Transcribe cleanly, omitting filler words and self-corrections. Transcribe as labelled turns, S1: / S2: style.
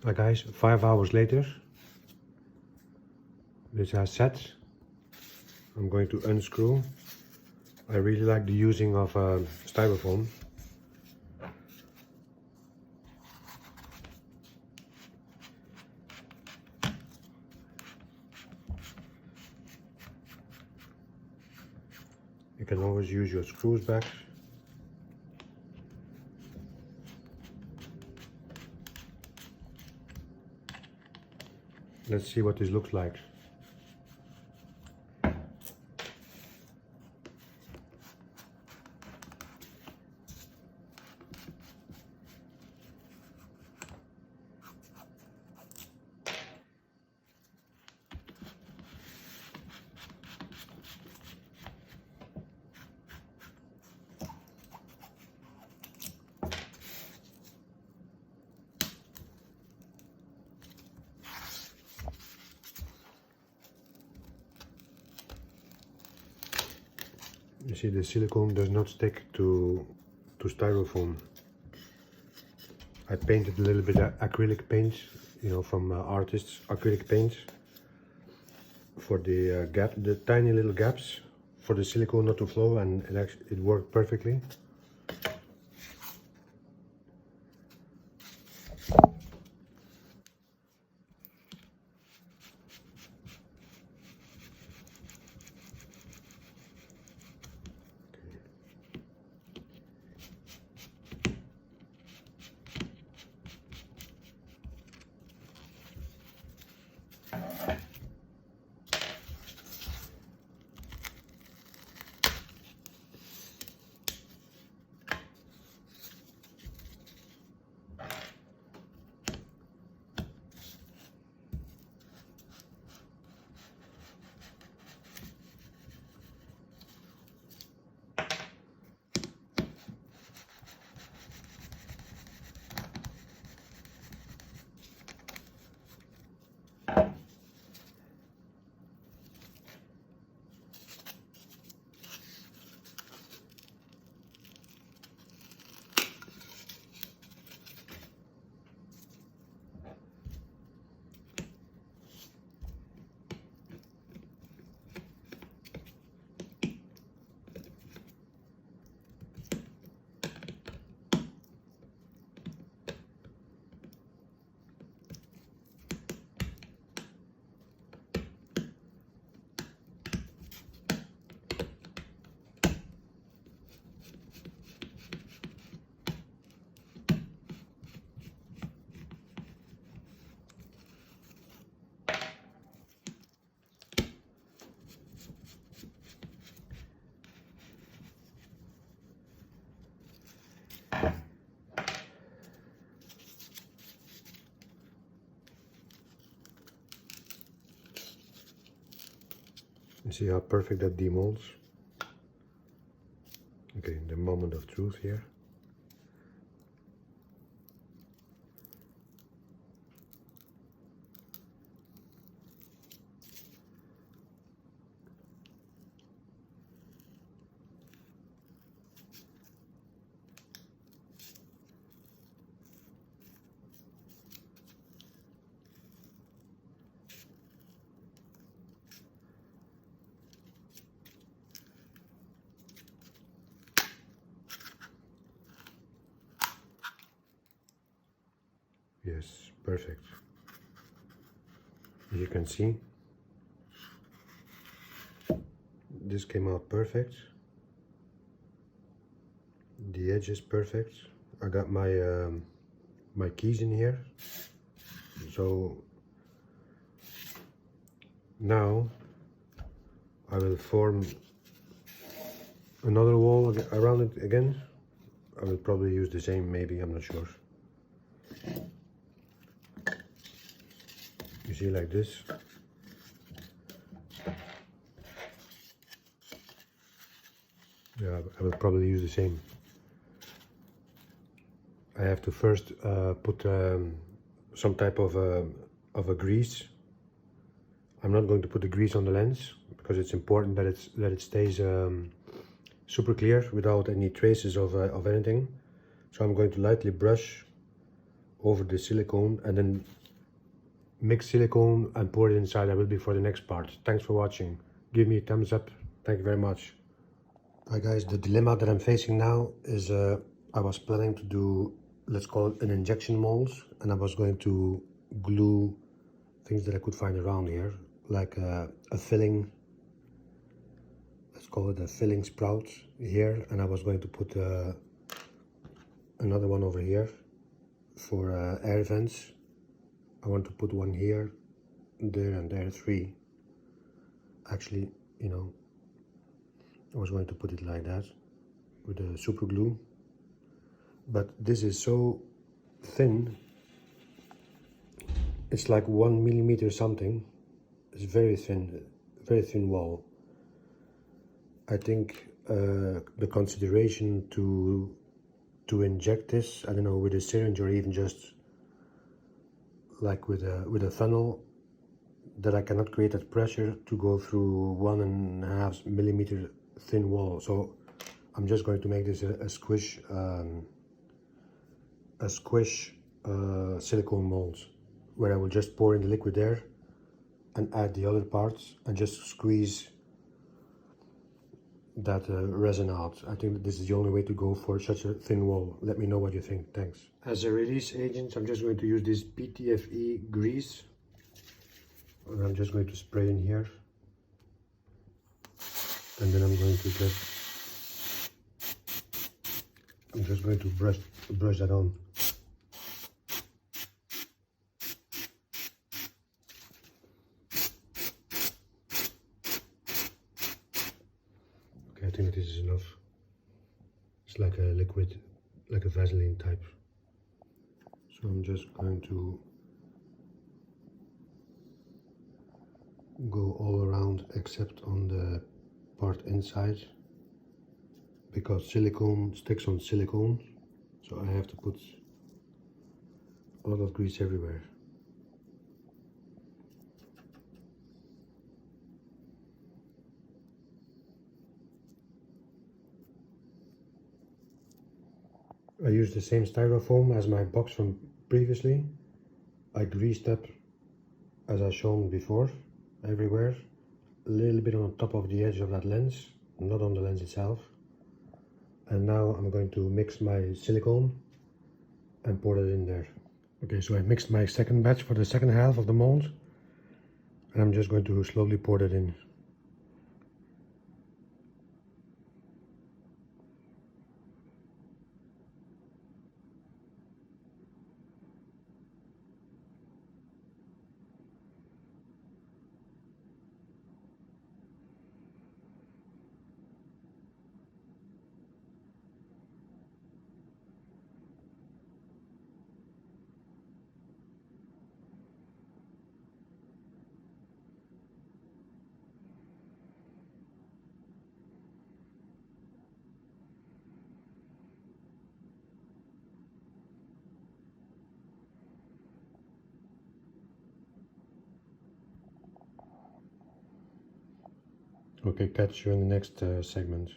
S1: Hi guys, 5 hours later, this has set. I'm going to unscrew. I really like the using of styrofoam. You can always use your screws back. Let's see what this looks like. You see, the silicone does not stick to styrofoam. I painted a little bit of acrylic paint, you know, from artists' acrylic paint for the the tiny little gaps for the silicone not to flow, and it worked perfectly. You see how perfect that demolds? Okay, the moment of truth here. Yes, perfect. As you can see, this came out perfect. The edge is perfect. I got my my keys in here. So now I will form another wall around it again. I will probably use the same, maybe, I'm not sure. You see, like this. Yeah, I will probably use the same. I have to first put some type of a grease. I'm not going to put the grease on the lens because it's important that it stays super clear without any traces of anything. So I'm going to lightly brush over the silicone and then mix silicone and pour it inside. That will be for the next part. Thanks for watching. Give me a thumbs up. Thank you very much. Hi guys, the dilemma that I'm facing now is I was planning to do, let's call it an injection mold, and I was going to glue things that I could find around here, like a filling, let's call it a filling sprout here, and I was going to put another one over here for air vents. I want to put one here, there and there, 3. Actually, you know, I was going to put it like that with the super glue, but this is so thin, it's like 1 millimeter something. It's very thin wall. I think the consideration to inject this, I don't know, with a syringe or even just like with a funnel, that I cannot create that pressure to go through 1.5 millimeter thin wall. So I'm just going to make this a squish silicone mold, where I will just pour in the liquid there and add the other parts and just squeeze that resin out. I think that this is the only way to go for such a thin wall. Let me know what you think. Thanks. As a release agent, I'm just going to use this PTFE grease, and I'm just going to spray in here, and then I'm just going to brush that on. Okay, I think this is enough. It's like a liquid, like a Vaseline type. So I'm just going to go all around except on the part inside, because silicone sticks on silicone, so I have to put a lot of grease everywhere. I used the same styrofoam as my box from previously. I greased up as I shown before, everywhere, a little bit on top of the edge of that lens, not on the lens itself. And now I'm going to mix my silicone and pour it in there. Okay, so I mixed my second batch for the second half of the mold, and I'm just going to slowly pour it in. Okay, catch you in the next segment.